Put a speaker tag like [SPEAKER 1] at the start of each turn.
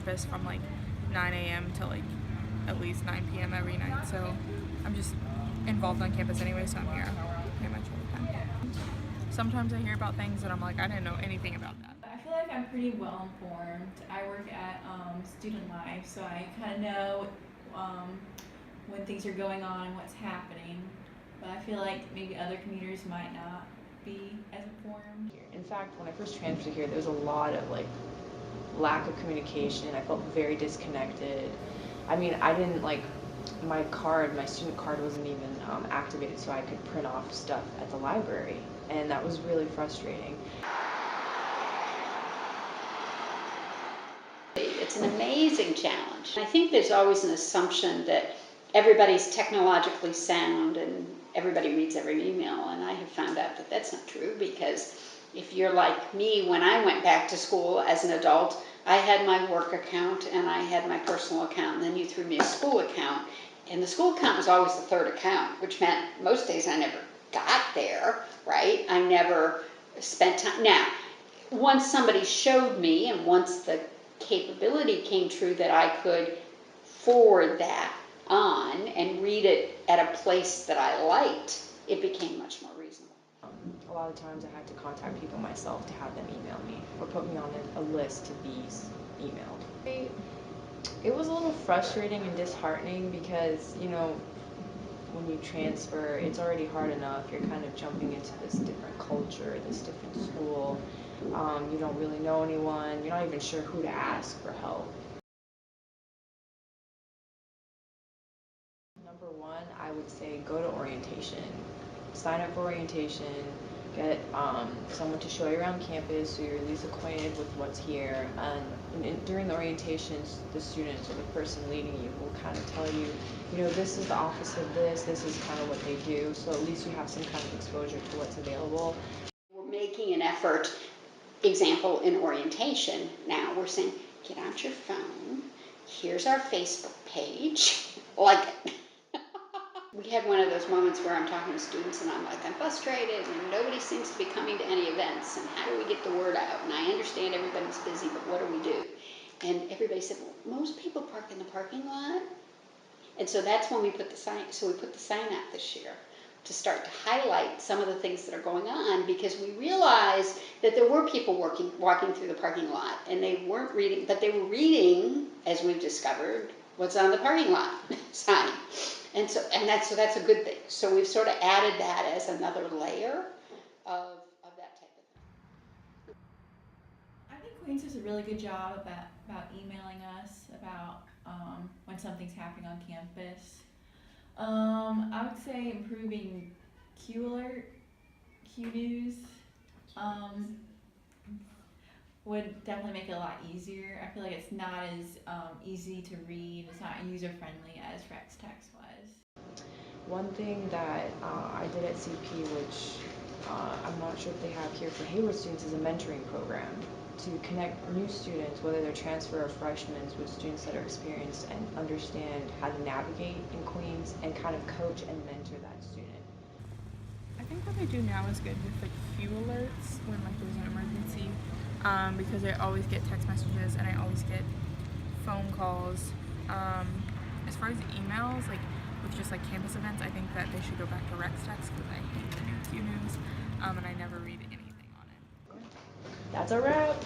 [SPEAKER 1] campus from like 9 a.m. to like at least 9 p.m. every night. So I'm just involved on campus anyway, so I'm here pretty much all the time. Sometimes I hear about things and I'm like, I didn't know anything about that.
[SPEAKER 2] I feel like I'm pretty well informed. I work at Student Life, so I kind of know when things are going on and what's happening. But I feel like maybe other commuters might not be as informed.
[SPEAKER 3] In fact, when I first transferred here, there was a lot of like lack of communication. I felt very disconnected. I mean, I didn't like my student card wasn't even activated so I could print off stuff at the library, and that was really frustrating.
[SPEAKER 4] It's an amazing challenge. I think there's always an assumption that everybody's technologically sound and everybody reads every email, and I have found out that that's not true, because if you're like me, when I went back to school as an adult, I had my work account and I had my personal account, and then you threw me a school account, and the school account was always the third account, which meant most days I never got there, right? I never spent time. Now, once somebody showed me, and once the capability came true that I could forward that on and read it at a place that I liked, it became much more reasonable.
[SPEAKER 3] A lot of times I had to contact people myself to have them email me or put me on a list to be emailed. It was a little frustrating and disheartening because, you know, when you transfer, it's already hard enough. You're kind of jumping into this different culture, this different school. You don't really know anyone. You're not even sure who to ask for help. Number one, I would say go to orientation. Sign up for orientation. Get someone to show you around campus so you're at least acquainted with what's here. And during the orientations, the students or the person leading you will kind of tell you, you know, this is the office of this is kind of what they do. So at least you have some kind of exposure to what's available.
[SPEAKER 4] We're making an effort, example, in orientation. Now we're saying, get out your phone. Here's our Facebook page. Like it. We had one of those moments where I'm talking to students and I'm like, I'm frustrated and nobody seems to be coming to any events, and how do we get the word out? And I understand everybody's busy, but what do we do? And everybody said, well, most people park in the parking lot. And so that's when we put the sign, so we put the sign out this year to start to highlight some of the things that are going on, because we realized that there were people walking through the parking lot and they weren't reading, but they were reading, as we've discovered, what's on the parking lot sign. And so that's a good thing. So we've sort of added that as another layer of that type of thing.
[SPEAKER 2] I think Queens does a really good job about emailing us about when something's happening on campus. I would say improving Q Alert, Q News would definitely make it a lot easier. I feel like it's not as easy to read. It's not user friendly as Rex Text was.
[SPEAKER 3] One thing that I did at CP, which I'm not sure if they have here for Hayward students, is a mentoring program to connect new students, whether they're transfer or freshmen, with students that are experienced and understand how to navigate in Queens and kind of coach and mentor that student.
[SPEAKER 1] I think what they do now is good with the Q alerts when like there's an emergency, because I always get text messages and I always get phone calls. As far as emails, like with just like campus events, I think that they should go back to Rex Text because I hate the new Q News, and I never read anything on it.
[SPEAKER 3] That's a wrap.